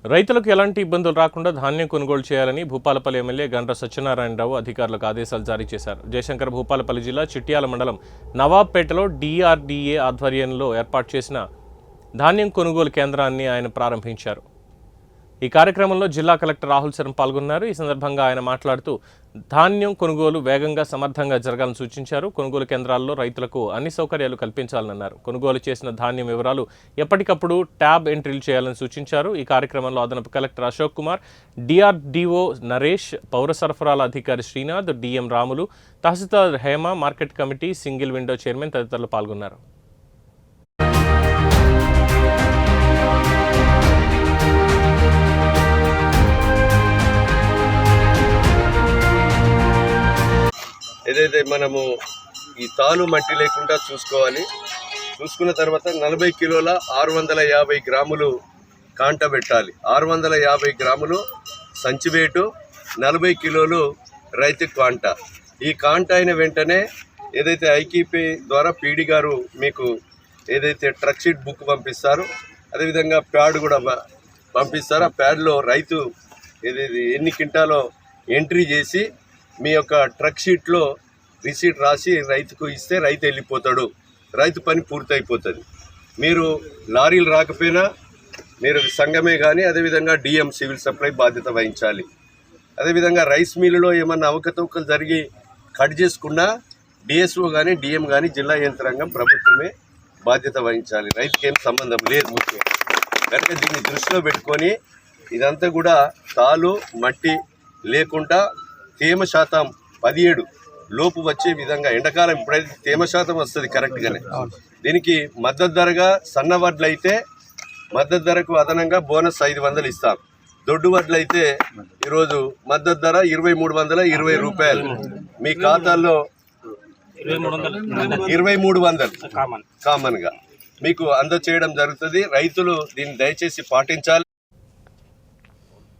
రైతులకు ఎలాంటి ఇబ్బందులు రాకుండా ధాన్యం కొనుగోలు చేయాలని భూపాలపల్లి ఎమ్మెల్యే గండ్ర సత్యనారాయణరావు అధికారులకు ఆదేశాలు జారీ చేశారు. జయశంకర్ భూపాలపల్లి జిల్లా చిట్యాల మండలం నవాబ్పేటలో DRDA ఆధ్వర్యంలో ఏర్పాటు చేసిన ధాన్యం కొనుగోలు కేంద్రాన్ని ఆయన ప్రారంభించారు. ఈ కార్యక్రమంలో జిల్లా కలెక్టర్ రాహుల్ శర్మ పాల్గొన్నారు. ఈ సందర్భంగా ఆయన మాట్లాడుతూ ధాన్యం కొనుగోలు వేగంగా సమర్థంగా జరగాలని సూచించారు. కొనుగోలు కేంద్రాల్లో రైతులకు అన్ని సౌకర్యాలు కల్పించాలన్నారు. కొనుగోలు చేసిన ధాన్యం వివరాలు ఎప్పటికప్పుడు ట్యాబ్ ఎంట్రీలు చేయాలని సూచించారు. ఈ కార్యక్రమంలో అదనపు కలెక్టర్ అశోక్ కుమార్, DRDO నరేష్, పౌర సరఫరాల అధికారి శ్రీనాథ్, DM రాములు, తహసీల్దార్ Hema, market committee single window chairman తదితరులు పాల్గొన్నారు. ఏదైతే మనము ఈ తాలు మట్టి లేకుండా చూసుకోవాలి. చూసుకున్న తర్వాత 40 కిలోల 650 గ్రాములు కాంట పెట్టాలి. 650 గ్రాములు సంచి వేటు, 40 కిలోలు రైతు కాంట. ఈ కాంట అయిన వెంటనే ఏదైతే ఐకీపీ ద్వారా PD గారు మీకు ఏదైతే ట్రక్ షీట్ బుక్ పంపిస్తారో అదేవిధంగా ప్యాడ్ కూడా పంపిస్తారు. ఆ ప్యాడ్లో రైతు ఏదైతే ఎన్ని క్వింటాలో ఎంట్రీ చేసి మీ యొక్క ట్రక్ షీట్లో రిసీట్ రాసి రైతుకు ఇస్తే రైతు వెళ్ళిపోతాడు. రైతు పని పూర్తయిపోతుంది. మీరు లారీలు రాకపోయినా మీరు సంఘమే కానీ అదేవిధంగా DM సివిల్ సప్లై బాధ్యత వహించాలి. అదేవిధంగా రైస్ మిల్లులో ఏమన్నా అవకతవకలు జరిగి కట్ చేసుకున్నా DSO కానీ DM కానీ జిల్లా యంత్రాంగం ప్రభుత్వమే బాధ్యత వహించాలి. రైతుకి ఏం సంబంధం లేదు ముఖ్యం కనుక దీన్ని దృష్టిలో పెట్టుకొని ఇదంతా కూడా తాలు మట్టి లేకుండా తేమ శాతం 17 లోపు వచ్చే విధంగా ఎండాకాలం ఇప్పుడైతే తేమ శాతం వస్తుంది కరెక్ట్గానే. దీనికి మద్దతు ధరగా సన్న వడ్లు అయితే మద్దతు ధరకు అదనంగా బోనస్ 500 ఇస్తాం. దొడ్డు వడ్లు అయితే ఈరోజు మద్దతు ధర 2320 రూపాయలు మీ ఖాతాల్లో 2300 కామన్గా మీకు అందచేయడం జరుగుతుంది. రైతులు దీన్ని దయచేసి పాటించాలి.